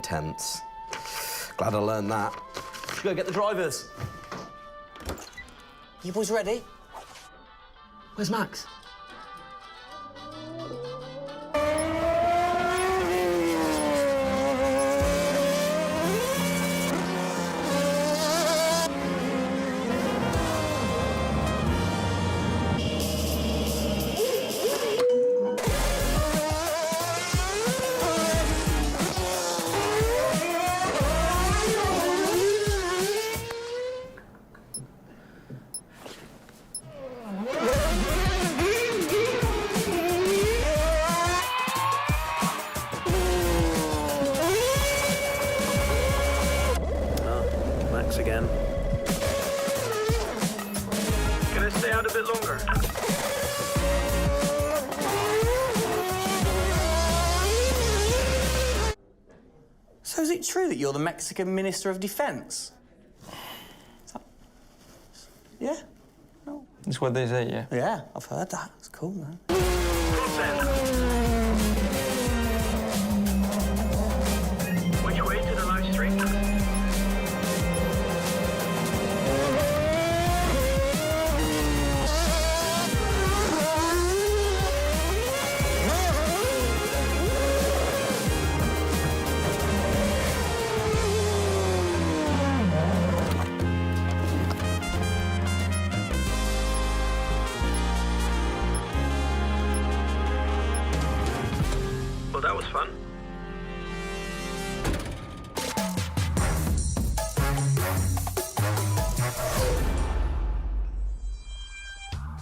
intense. Glad I learned that. Let's go get the drivers. You boys ready? Where's Max? Again. Can I stay out a bit longer? So is it true that you're the Mexican Minister of Defense? Yeah? No. That's what they say, yeah. Yeah, I've heard that. It's cool, man. Which way to the live stream? Well, that was fun.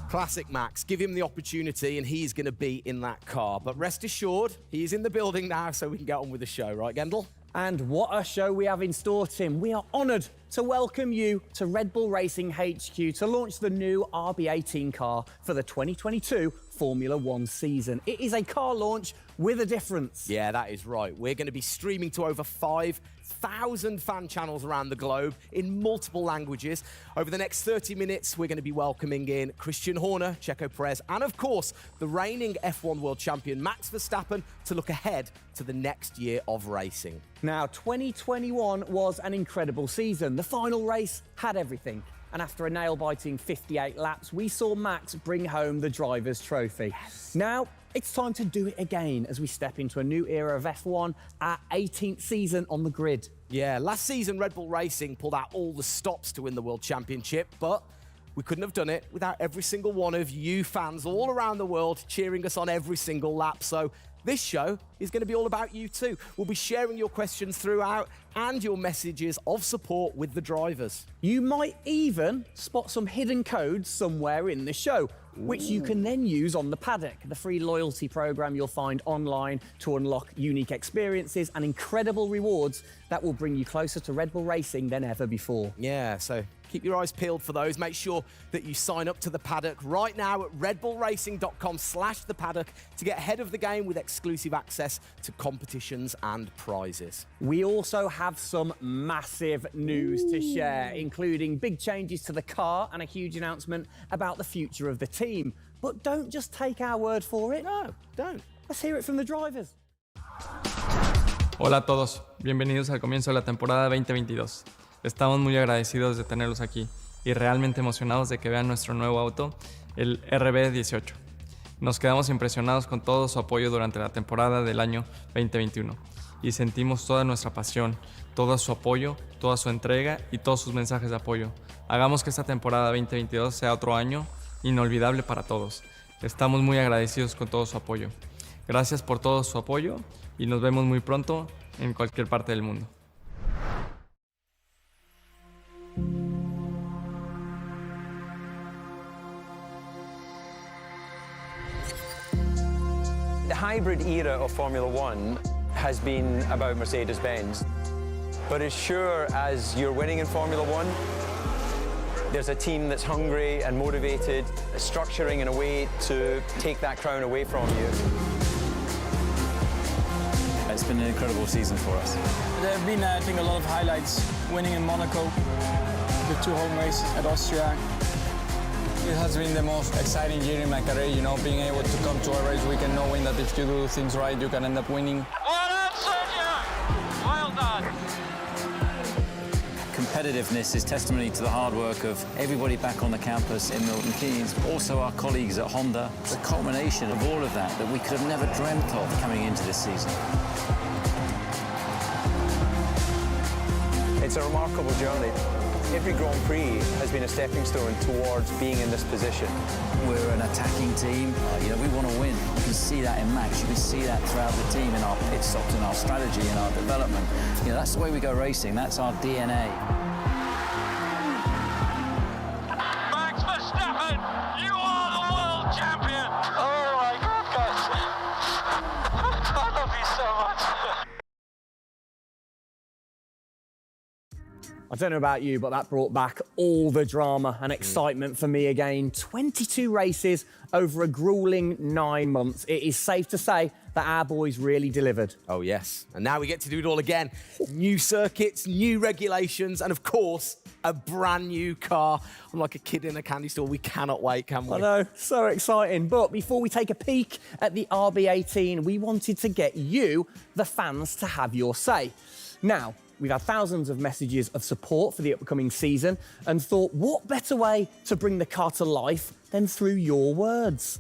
Classic Max. Give him the opportunity and he's going to be in that car. But rest assured, he's in the building now, so we can get on with the show. Right, Gendel? And what a show we have in store, Tim. We are honoured to welcome you to Red Bull Racing HQ to launch the new RB18 car for the 2022 Formula One season. It is a car launch with a difference. Yeah, that is right. We're going to be streaming to over 5,000 fan channels around the globe in multiple languages. Over the next 30 minutes, we're going to be welcoming in Christian Horner, Checo Perez, and of course, the reigning F1 World Champion Max Verstappen to look ahead to the next year of racing. Now, 2021 was an incredible season. The final race had everything. And after a nail-biting 58 laps, we saw Max bring home the Drivers' Trophy. Yes. Now, it's time to do it again as we step into a new era of F1, our 18th season on the grid. Yeah, last season Red Bull Racing pulled out all the stops to win the World Championship, but we couldn't have done it without every single one of you fans all around the world cheering us on every single lap. So this show is going to be all about you too. We'll be sharing your questions throughout and your messages of support with the drivers. You might even spot some hidden codes somewhere in the show, which you can then use on the paddock, the free loyalty program you'll find online to unlock unique experiences and incredible rewards that will bring you closer to Red Bull Racing than ever before. Yeah, so keep your eyes peeled for those. Make sure that you sign up to the paddock right now at redbullracing.com/thepaddock to get ahead of the game with exclusive access to competitions and prizes. We also have some massive news to share, including big changes to the car and a huge announcement about the future of the team. But don't just take our word for it. No, don't. Let's hear it from the drivers. Hola a todos, bienvenidos al comienzo de la temporada 2022. Estamos muy agradecidos de tenerlos aquí y realmente emocionados de que vean nuestro nuevo auto, el RB18. Nos quedamos impresionados con todo su apoyo durante la temporada del año 2021 y sentimos toda nuestra pasión, todo su apoyo, toda su entrega y todos sus mensajes de apoyo. Hagamos que esta temporada 2022 sea otro año inolvidable para todos. Estamos muy agradecidos con todo su apoyo. Gracias por todo su apoyo y nos vemos muy pronto en cualquier parte del mundo. The hybrid era of Formula One has been about Mercedes-Benz. But as sure as you're winning in Formula One, there's a team that's hungry and motivated, structuring in a way to take that crown away from you. It's been an incredible season for us. There have been, I think, a lot of highlights. Winning in Monaco, the 2 home races at Austria. It has been the most exciting year in my career, you know, being able to come to a race weekend knowing that if you do things right, you can end up winning. Well done, Sergio! Well competitiveness is testimony to the hard work of everybody back on the campus in Milton Keynes, also our colleagues at Honda. It's a culmination of all of that we could have never dreamt of coming into this season. It's a remarkable journey. Every Grand Prix has been a stepping stone towards being in this position. We're an attacking team. We want to win. You can see that in Max. You can see that throughout the team, in our pit stops, in our strategy, in our development. That's the way we go racing. That's our DNA. Max Verstappen, you are the world champion! Oh my goodness! I love you so much! I don't know about you, but that brought back all the drama and excitement for me again. 22 races over a grueling 9 months. It is safe to say that our boys really delivered. Oh, yes. And now we get to do it all again. New circuits, new regulations, and of course, a brand new car. I'm like a kid in a candy store. We cannot wait, can we? I know, so exciting. But before we take a peek at the RB18, we wanted to get you, the fans, to have your say. Now, we've had thousands of messages of support for the upcoming season and thought, what better way to bring the car to life than through your words?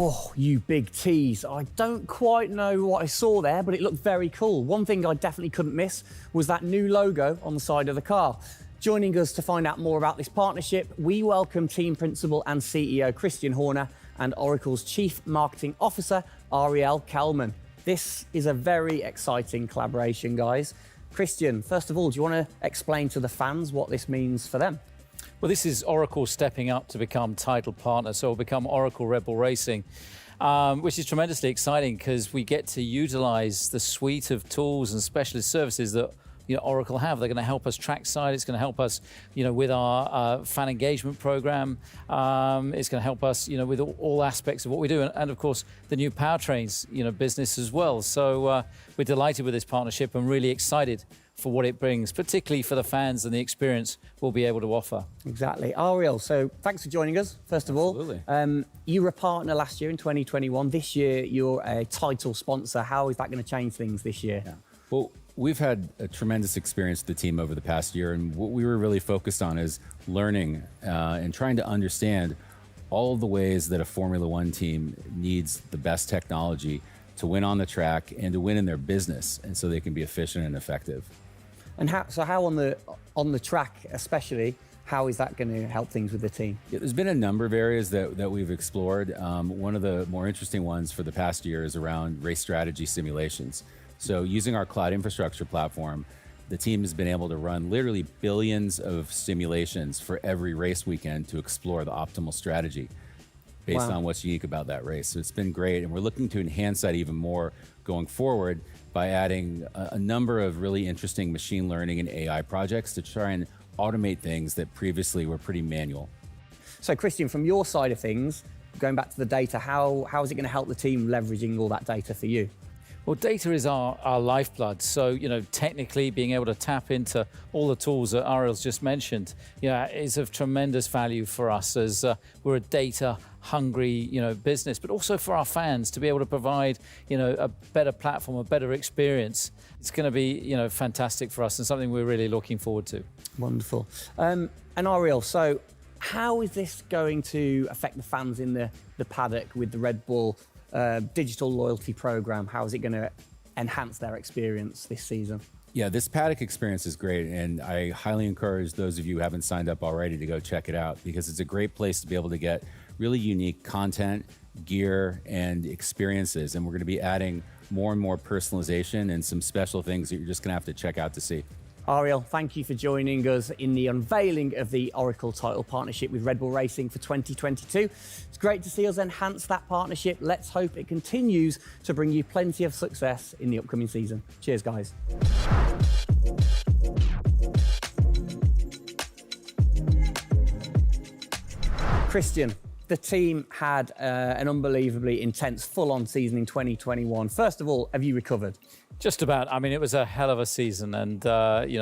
Oh, you big tease. I don't quite know what I saw there, but it looked very cool. One thing I definitely couldn't miss was that new logo on the side of the car. Joining us to find out more about this partnership, we welcome Team Principal and CEO Christian Horner and Oracle's Chief Marketing Officer, Ariel Kelman. This is a very exciting collaboration, guys. Christian, first of all, do you want to explain to the fans what this means for them? Well, this is Oracle stepping up to become title partner, so it'll become Oracle Red Bull Racing, which is tremendously exciting because we get to utilize the suite of tools and specialist services that Oracle have. They're going to help us trackside. It's going to help us, with our fan engagement program. It's going to help us, with all aspects of what we do, and of course the new powertrains, business as well. So we're delighted with this partnership and really excited for what it brings, particularly for the fans and the experience we'll be able to offer. Exactly. Ariel, so thanks for joining us, first of all. Absolutely. You were a partner last year in 2021. This year, you're a title sponsor. How is that going to change things this year? Yeah. Well, we've had a tremendous experience with the team over the past year, and what we were really focused on is learning and trying to understand all of the ways that a Formula One team needs the best technology to win on the track and to win in their business, and so they can be efficient and effective. And how on the track especially, how is that going to help things with the team? Yeah, there's been a number of areas that we've explored. One of the more interesting ones for the past year is around race strategy simulations. So using our cloud infrastructure platform, the team has been able to run literally billions of simulations for every race weekend to explore the optimal strategy based on what's unique about that race. So it's been great, and we're looking to enhance that even more going forward by adding a number of really interesting machine learning and AI projects to try and automate things that previously were pretty manual. So Christian, from your side of things, going back to the data, how is it going to help the team leveraging all that data for you? Well, data is our lifeblood. So, technically being able to tap into all the tools that Ariel's just mentioned, is of tremendous value for us as we're a data-hungry, business, but also for our fans to be able to provide, a better platform, a better experience. It's going to be, fantastic for us and something we're really looking forward to. Wonderful. And Ariel, so how is this going to affect the fans in the paddock with the Red Bull digital loyalty program? How is it going to enhance their experience this season? Yeah, this paddock experience is great, and I highly encourage those of you who haven't signed up already to go check it out, because it's a great place to be able to get really unique content, gear, and experiences. And we're going to be adding more and more personalization and some special things that you're just going to have to check out to see. Ariel, thank you for joining us in the unveiling of the Oracle title partnership with Red Bull Racing for 2022. It's great to see us enhance that partnership. Let's hope it continues to bring you plenty of success in the upcoming season. Cheers, guys. Christian, the team had an unbelievably intense, full-on season in 2021. First of all, have you recovered? Just about. I mean, it was a hell of a season and,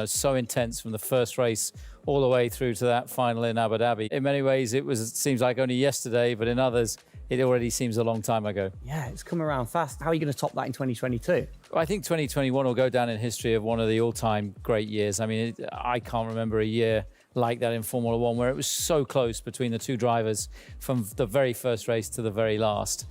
so intense from the first race all the way through to that final in Abu Dhabi. In many ways, it seems like only yesterday, but in others, it already seems a long time ago. Yeah, it's come around fast. How are you going to top that in 2022? Well, I think 2021 will go down in history of one of the all-time great years. I mean, I can't remember a year like that in Formula One where it was so close between the two drivers from the very first race to the very last.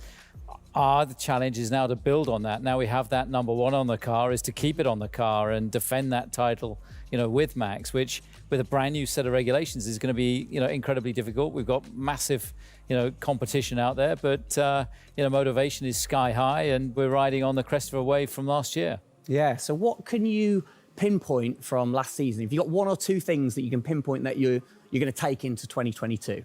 The challenge is now to build on that. Now we have that number one on the car, is to keep it on the car and defend that title, with Max, which with a brand new set of regulations is going to be, incredibly difficult. We've got massive, competition out there, but, motivation is sky high and we're riding on the crest of a wave from last year. Yeah, so what can you pinpoint from last season? If you've got one or two things that you can pinpoint that you're going to take into 2022?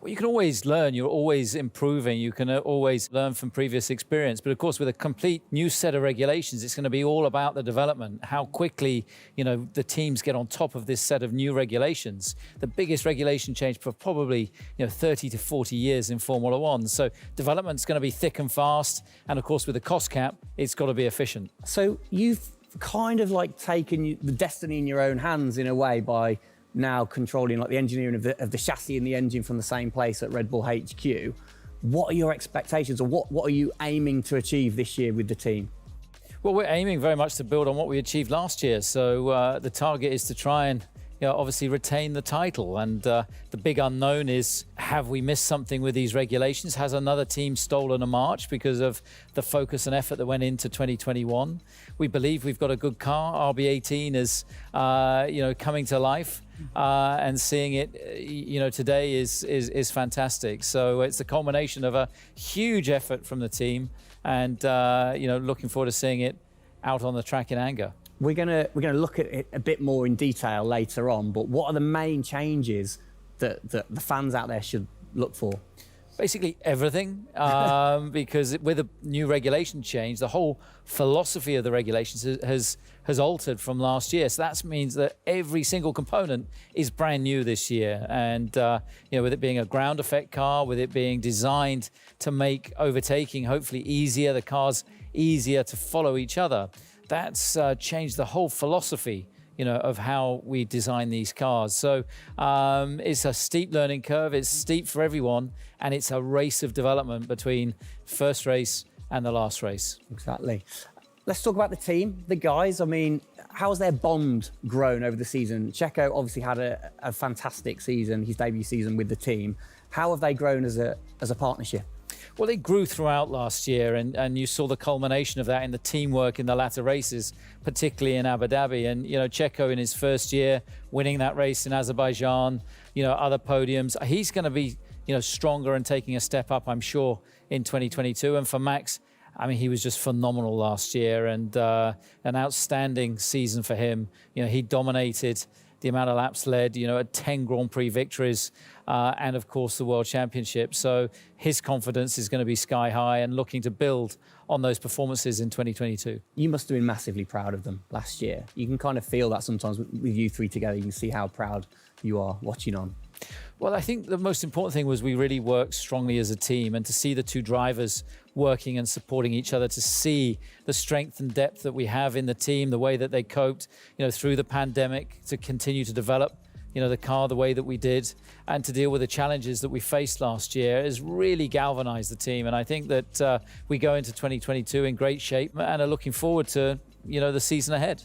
Well, you can always learn. You're always improving. You can always learn from previous experience. But of course, with a complete new set of regulations, it's going to be all about the development, how quickly, the teams get on top of this set of new regulations. The biggest regulation change for probably, 30 to 40 years in Formula One. So development's going to be thick and fast. And of course, with the cost cap, it's got to be efficient. So you've kind of like taken the destiny in your own hands in a way by now controlling like the engineering of the chassis and the engine from the same place at Red Bull HQ. What are your expectations, or what are you aiming to achieve this year with the team? Well, we're aiming very much to build on what we achieved last year. So the target is to try and obviously retain the title. And the big unknown is, have we missed something with these regulations? Has another team stolen a march because of the focus and effort that went into 2021? We believe we've got a good car. RB18 is, coming to life. And seeing it, today is fantastic. So it's a culmination of a huge effort from the team, and looking forward to seeing it out on the track in anger. We're gonna look at it a bit more in detail later on. But what are the main changes that the fans out there should look for? Basically everything, because with a new regulation change, the whole philosophy of the regulations has altered from last year. So that means that every single component is brand new this year. And with it being a ground effect car, with it being designed to make overtaking hopefully easier, the cars easier to follow each other, that's changed the whole philosophy of how we design these cars. So it's a steep learning curve. It's steep for everyone, and it's a race of development between first race and the last race. Exactly. Let's talk about the team, the guys. I mean, how's their bond grown over the season? Checo obviously had a fantastic season, his debut season with the team. How have they grown as a partnership? Well, they grew throughout last year, and you saw the culmination of that in the teamwork in the latter races, particularly in Abu Dhabi. And, Checo in his first year, winning that race in Azerbaijan, other podiums. He's going to be, stronger and taking a step up, I'm sure, in 2022. And for Max, I mean, he was just phenomenal last year, and an outstanding season for him. He dominated the amount of laps led, 10 Grand Prix victories, and of course the World Championship. So his confidence is going to be sky high and looking to build on those performances in 2022. You must have been massively proud of them last year. You can kind of feel that sometimes with you three together. You can see how proud you are watching on. Well, I think the most important thing was we really worked strongly as a team, and to see the two drivers working and supporting each other, to see the strength and depth that we have in the team, the way that they coped, through the pandemic, to continue to develop, the car the way that we did, and to deal with the challenges that we faced last year has really galvanized the team. And I think that we go into 2022 in great shape and are looking forward to, the season ahead.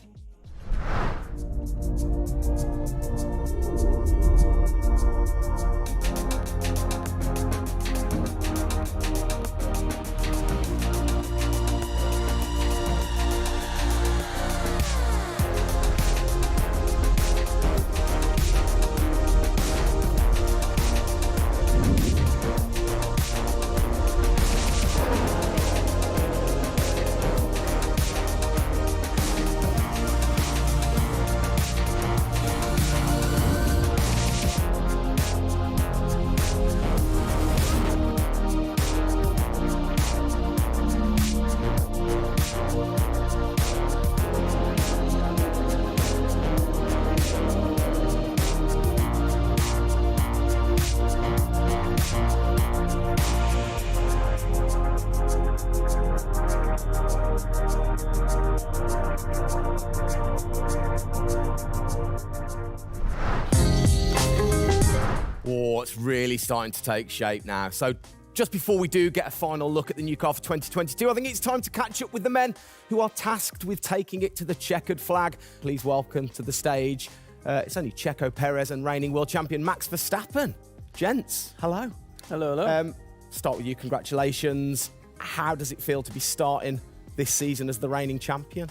Oh, it's really starting to take shape now. So just before we do get a final look at the new car for 2022, I think it's time to catch up with the men who are tasked with taking it to the checkered flag. Please welcome to the stage, it's only Checo Perez and reigning world champion Max Verstappen. Gents, hello. Hello, hello. Start with you, congratulations. How does it feel to be starting this season as the reigning champion?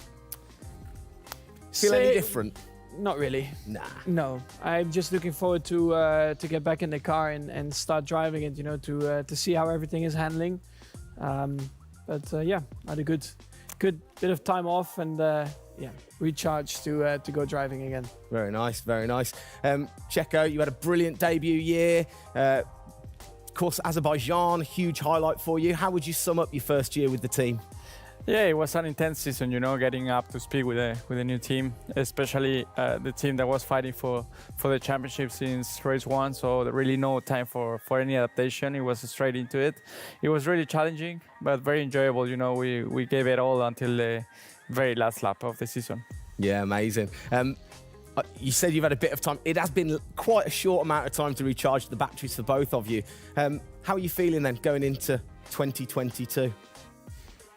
Feel any different? Not really. Nah. No, I'm just looking forward to get back in the car and start driving it. To see how everything is handling. Yeah, I had a good bit of time off and recharge to go driving again. Very nice, very nice. Checo, you had a brilliant debut year. Of course, Azerbaijan, huge highlight for you. How would you sum up your first year with the team? Yeah, it was an intense season, getting up to speed with a new team, especially the team that was fighting for the championship since race one. So there really no time for any adaptation. It was straight into it. It was really challenging, but very enjoyable. We gave it all until the very last lap of the season. Yeah, amazing. You said you've had a bit of time. It has been quite a short amount of time to recharge the batteries for both of you. How are you feeling then going into 2022?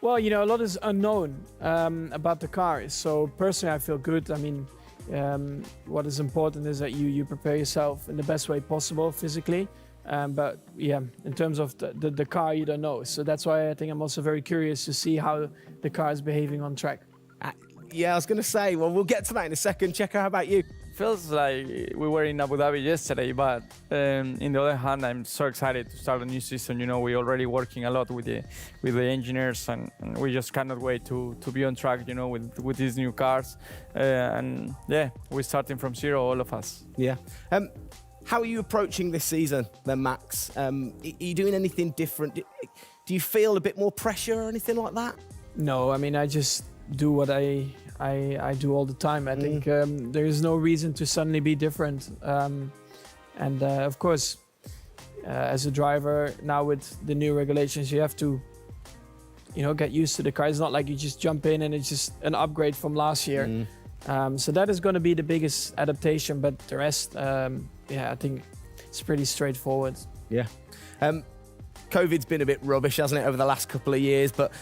Well, a lot is unknown about the car. So personally, I feel good. I mean, what is important is that you prepare yourself in the best way possible physically. But yeah, in terms of the car, you don't know. So that's why I think I'm also very curious to see how the car is behaving on track. Yeah, I was going to say, well, we'll get to that in a second. Checo, how about you? Feels like we were in Abu Dhabi yesterday, but in the other hand, I'm so excited to start a new season. We're already working a lot with the engineers, and we just cannot wait to be on track. With these new cars, and yeah, we're starting from zero, all of us. Yeah. How are you approaching this season, then, Max? Are you doing anything different? Do you feel a bit more pressure or anything like that? No, I mean, I just do what I do all the time. I think there is no reason to suddenly be different. Of course, as a driver, now with the new regulations, you have to, get used to the car. It's not like you just jump in and it's just an upgrade from last year. So that is going to be the biggest adaptation. But the rest, I think it's pretty straightforward. Yeah. COVID's been a bit rubbish, hasn't it, over the last couple of years? But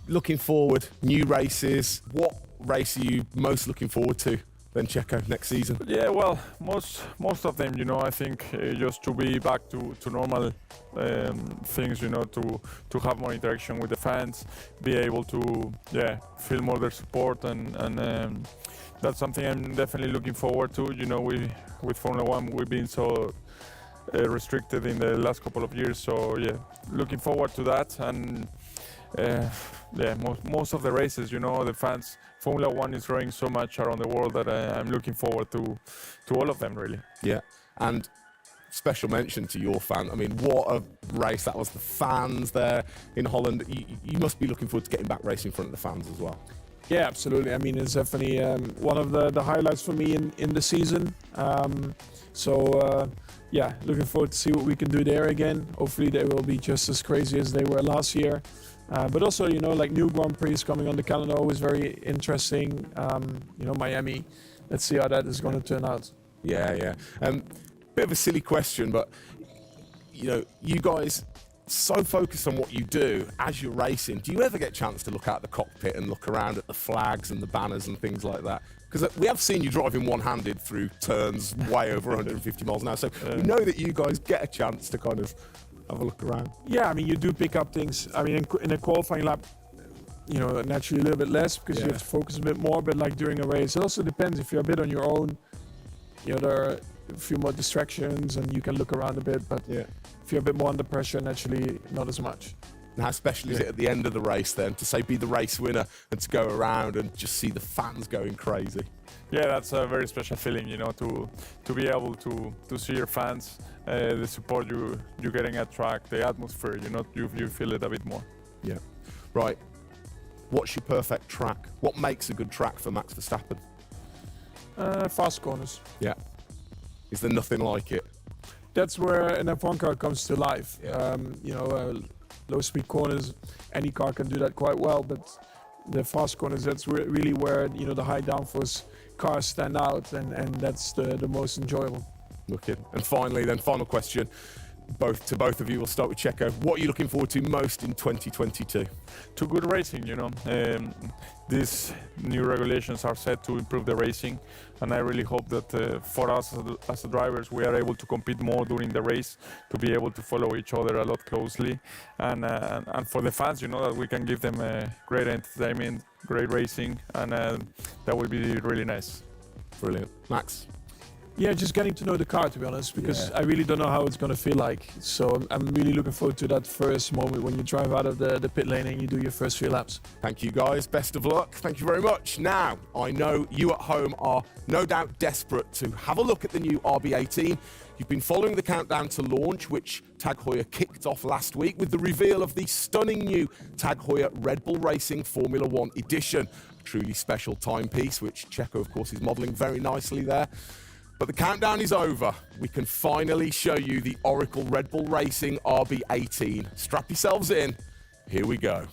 looking forward, new races. What race are you most looking forward to then, Checo, next season? Yeah, well, most of them, I think just to be back to normal things, to have more interaction with the fans, be able to, feel more their support, and that's something I'm definitely looking forward to. With Formula One, we've been so restricted in the last couple of years, so yeah, looking forward to that. And most of the races, the fans, Formula One is growing so much around the world that I'm looking forward to all of them, really. Yeah, and special mention to your fan. I mean, what a race that was. The fans there in Holland. You must be looking forward to getting back racing in front of the fans as well. Yeah, absolutely. I mean, it's definitely one of the highlights for me in the season. Looking forward to see what we can do there again. Hopefully they will be just as crazy as they were last year. But also, you know, like new Grand Prix coming on the calendar, always very interesting. You know, Miami. Let's see how that is going to turn out. Yeah. Bit of a silly question, but you know, you guys so focused on what you do as you're racing. Do you ever get a chance to look out the cockpit and look around at the flags and the banners and things like that? Because we have seen you driving one-handed through turns way over 150 miles an hour, so we know that you guys get a chance to kind of have a look around. Yeah, I mean, you do pick up things. I mean, in a qualifying lap, you know, naturally a little bit less because you have to focus a bit more, but like during a race, it also depends. If you're a bit on your own, you know, there are a few more distractions and you can look around a bit, but if you're a bit more under pressure, naturally not as much. And how special is it at the end of the race then to say be the race winner and to go around and just see the fans going crazy? Yeah, that's a very special feeling, you know, to be able to see your fans, the support you're getting at track, the atmosphere, you know, you feel it a bit more. Yeah. Right. What's your perfect track? What makes a good track for Max Verstappen? Fast corners. Yeah. Is there nothing like it? That's where an F1 car comes to life. You know, low-speed corners, any car can do that quite well, but the fast corners, that's really where, you know, the high downforce cars stand out, and that's the most enjoyable. Wicked. And finally, then, final question, both of you. We'll start with Checo. What are you looking forward to most in 2022? To good racing, you know. These new regulations are set to improve the racing, and I really hope that for us as the drivers, we are able to compete more during the race, to be able to follow each other a lot closely, and for the fans, you know, that we can give them great entertainment, great racing, and that will be really nice. Brilliant. Max? Yeah, just getting to know the car, to be honest, because I really don't know how it's going to feel like. So I'm really looking forward to that first moment when you drive out of the pit lane and you do your first few laps. Thank you, guys. Best of luck. Thank you very much. Now, I know you at home are no doubt desperate to have a look at the new RB18. You've been following the countdown to launch, which Tag Heuer kicked off last week with the reveal of the stunning new Tag Heuer Red Bull Racing Formula One edition. A truly special timepiece, which Checo, of course, is modelling very nicely there. But the countdown is over. We can finally show you the Oracle Red Bull Racing RB18. Strap yourselves in. Here we go.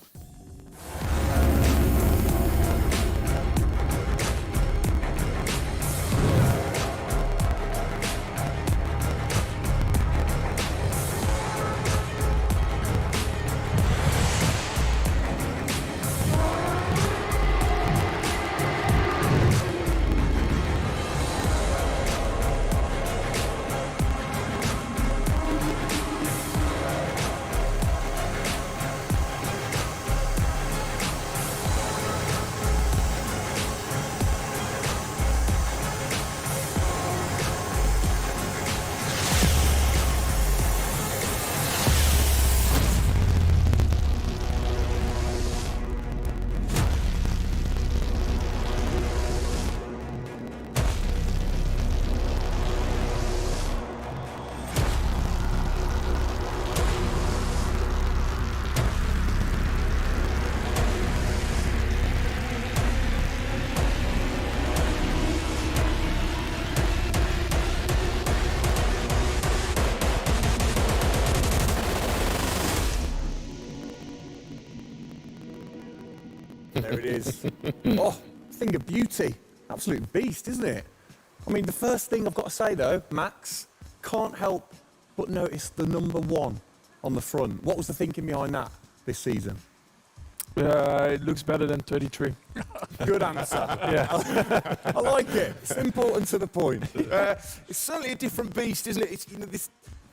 There it is. Oh, thing of beauty. Absolute beast, isn't it? I mean, the first thing I've got to say, though, Max, can't help but notice the number 1 on the front. What was the thinking behind that this season? It looks better than 33. Good answer. Yeah. I like it. Simple and to the point. It's certainly a different beast, isn't it? It's, you know,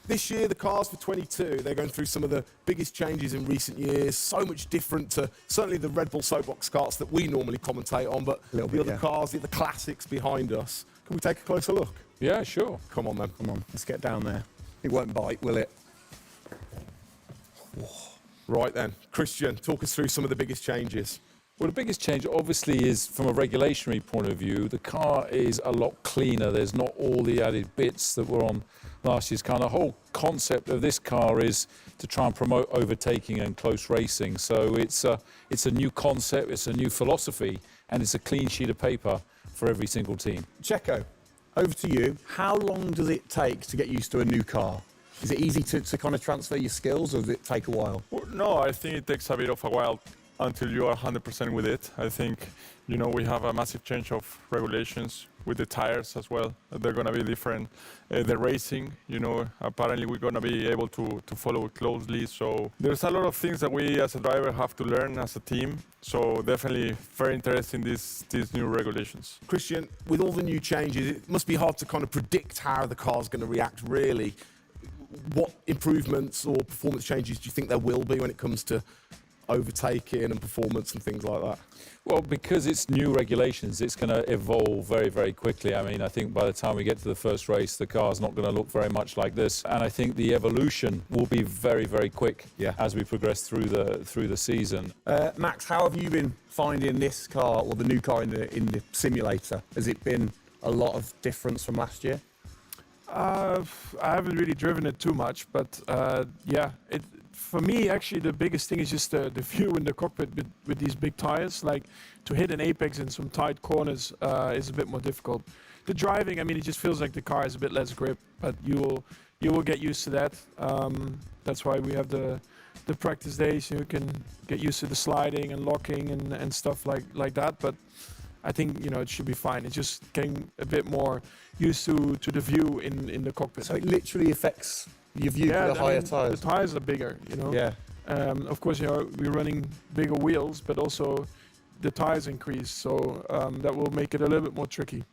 this year, the cars for 22, they're going through some of the biggest changes in recent years. So much different to certainly the Red Bull Soapbox cars that we normally commentate on, but the other cars, the classics behind us. Can we take a closer look? Yeah, sure. Come on, then. Come on, let's get down there. It won't bite, will it? Right then. Christian, talk us through some of the biggest changes. Well, the biggest change obviously is from a regulatory point of view. The car is a lot cleaner. There's not all the added bits that were on last year's car. The whole concept of this car is to try and promote overtaking and close racing. So it's a new concept, it's a new philosophy, and it's a clean sheet of paper for every single team. Checo, over to you. How long does it take to get used to a new car? Is it easy to kind of transfer your skills, or does it take a while? Well, no, I think it takes a bit of a while until you are 100% with it. I think, you know, we have a massive change of regulations with the tires as well. They're going to be different. The racing, you know, apparently we're going to be able to follow it closely. So there's a lot of things that we as a driver have to learn as a team. So definitely very interesting, these new regulations. Christian, with all the new changes, it must be hard to kind of predict how the car's going to react, really. What improvements or performance changes do you think there will be when it comes to overtaking and performance and things like that? Well, because it's new regulations, it's going to evolve very, very quickly. I mean, I think by the time we get to the first race, the car's not going to look very much like this. And I think the evolution will be very, very quick as we progress through the season. Max, how have you been finding this car, or the new car in the simulator? Has it been a lot of difference from last year? I haven't really driven it too much, but yeah, for me, actually, the biggest thing is just the view in the cockpit with these big tires. Like, to hit an apex in some tight corners is a bit more difficult. The driving, I mean, it just feels like the car has a bit less grip, but you will get used to that. That's why we have the practice days. You can get used to the sliding and locking and stuff like that. But I think, you know, it should be fine. It's just getting a bit more used to the view in the cockpit. So it literally affects your view to the higher tires. The tires are bigger, you know. Yeah. Of course, you know, we're running bigger wheels, but also the tires increase, so that will make it a little bit more tricky.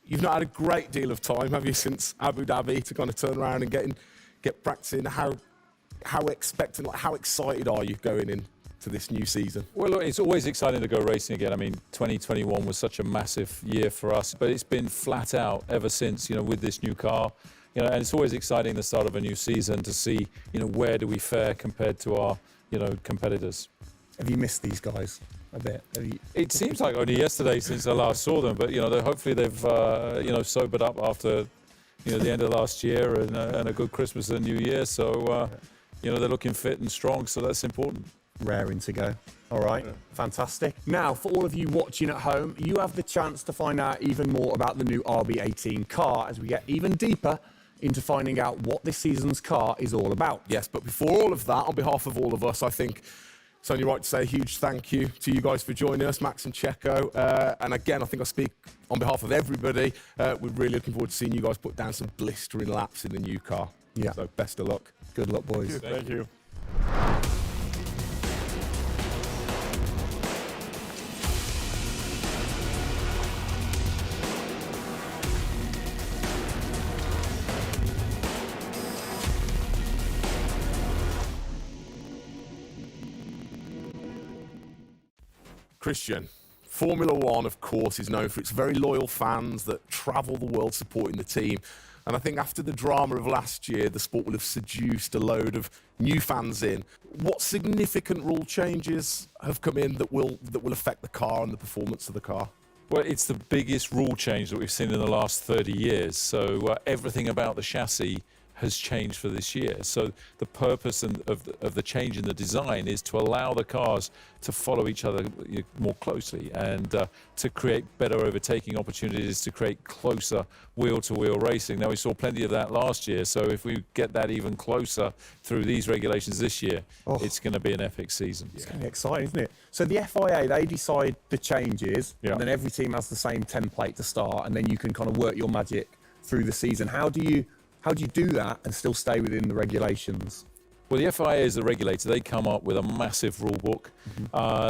You've not had a great deal of time, have you, since Abu Dhabi, to kind of turn around and get practicing? How expectant, like, how excited are you going into this new season? Well, look, it's always exciting to go racing again. I mean, 2021 was such a massive year for us, but it's been flat out ever since, you know, with this new car. You know, and it's always exciting the start of a new season to see, you know, where do we fare compared to our, you know, competitors. Have you missed these guys a bit? It seems like only yesterday since I last saw them, but, you know, hopefully they've, you know, sobered up after, you know, the end of last year and a good Christmas and New Year. So, you know, they're looking fit and strong, so that's important. Raring to go. All right, fantastic. Now, for all of you watching at home, you have the chance to find out even more about the new RB18 car as we get even deeper into finding out what this season's car is all about. Yes, but before all of that, on behalf of all of us, I think it's only right to say a huge thank you to you guys for joining us, Max and Checo. And again, I think I speak on behalf of everybody. We're really looking forward to seeing you guys put down some blistering laps in the new car. Yeah. So best of luck. Good luck, boys. Thank you. Christian, Formula One, of course, is known for its very loyal fans that travel the world supporting the team. And I think after the drama of last year, the sport will have seduced a load of new fans in. What significant rule changes have come in that will affect the car and the performance of the car? Well, it's the biggest rule change that we've seen in the last 30 years. So everything about the chassis has changed for this year. So the purpose of the change in the design is to allow the cars to follow each other more closely and to create better overtaking opportunities, to create closer wheel-to-wheel racing. Now, we saw plenty of that last year, so if we get that even closer through these regulations this year, it's going to be an epic season. It's going to be exciting, isn't it? So the FIA, they decide the changes, and then every team has the same template to start, and then you can kind of work your magic through the season. How do you do that and still stay within the regulations? Well, the FIA is the regulator. They come up with a massive rule book.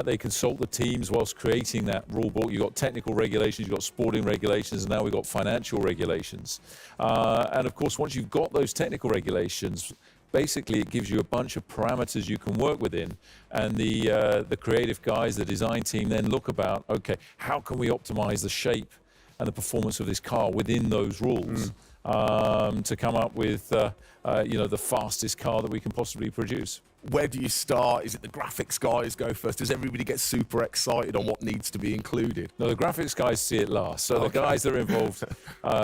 They consult the teams whilst creating that rule book. You've got technical regulations, you've got sporting regulations, and now we've got financial regulations. And of course, once you've got those technical regulations, basically it gives you a bunch of parameters you can work within. And the creative guys, the design team, then look about, okay, how can we optimize the shape and the performance of this car within those rules? To come up with the fastest car that we can possibly produce. Where do you start? Is it the graphics guys go first? Does everybody get super excited on what needs to be included? No, the graphics guys see it last. So the guys that are involved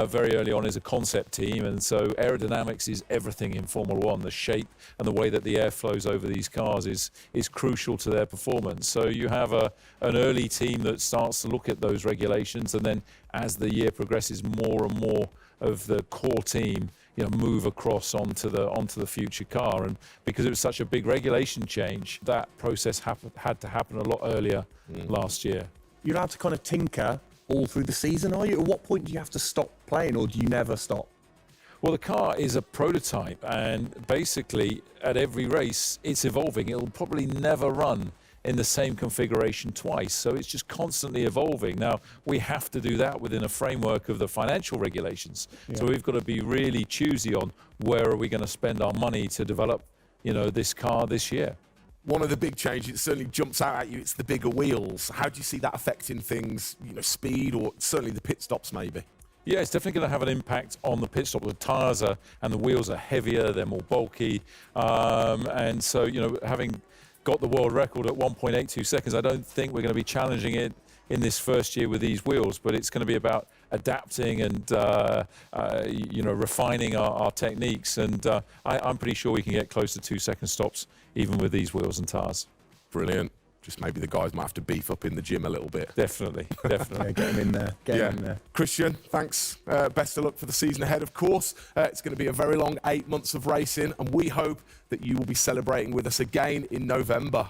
very early on is a concept team, and so aerodynamics is everything in Formula One. The shape and the way that the air flows over these cars is crucial to their performance. So you have an early team that starts to look at those regulations, and then as the year progresses, more and more of the core team move across onto the future car. And because it was such a big regulation change, that process had to happen a lot earlier last year. You're allowed to kind of tinker all through the season, are you? At what point do you have to stop playing, or do you never stop? Well, the car is a prototype, and basically at every race it's evolving. It'll probably never run in the same configuration twice, so it's just constantly evolving. Now, we have to do that within a framework of the financial regulations. So we've got to be really choosy on where are we going to spend our money to develop, this car this year. One of the big changes that certainly jumps out at you, it's the bigger wheels. How do you see that affecting things, speed, or certainly the pit stops maybe? Yeah, it's definitely going to have an impact on the pit stop. The tyres and the wheels are heavier, they're more bulky. And so, having got the world record at 1.82 seconds, I don't think we're going to be challenging it in this first year with these wheels, but it's going to be about adapting and refining our techniques, and I'm pretty sure we can get close to 2 second stops even with these wheels and tyres. Brilliant. Just maybe the guys might have to beef up in the gym a little bit. Definitely. Yeah, get them in there. Get them in there. Christian, thanks. Best of luck for the season ahead, of course. It's going to be a very long 8 months of racing, and we hope that you will be celebrating with us again in November.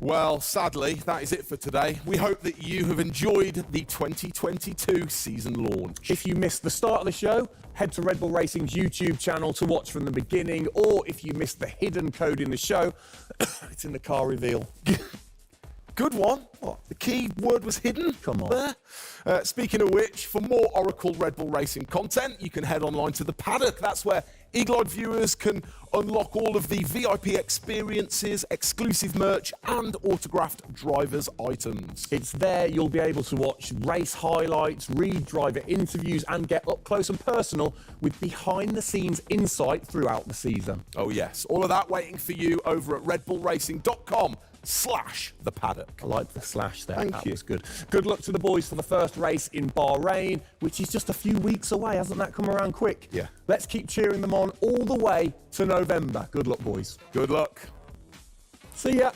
Well, sadly, that is it for today. We hope that you have enjoyed the 2022 season launch. If you missed the start of the show, head to Red Bull Racing's YouTube channel to watch from the beginning, or if you missed the hidden code in the show, it's in the car reveal. Good one. What? The key word was hidden? Come on. Speaking of which, for more Oracle Red Bull Racing content, you can head online to the paddock. That's where Eagle-eyed viewers can unlock all of the VIP experiences, exclusive merch, and autographed drivers' items. It's there you'll be able to watch race highlights, read driver interviews, and get up close and personal with behind-the-scenes insight throughout the season. Oh yes, all of that waiting for you over at redbullracing.com/the paddock. I like the slash there. Thank that you. was good. Good luck to the boys for the first race in Bahrain, which is just a few weeks away. Hasn't that come around quick? Yeah. Let's keep cheering them on all the way to November. Good luck, boys. Good luck. See ya.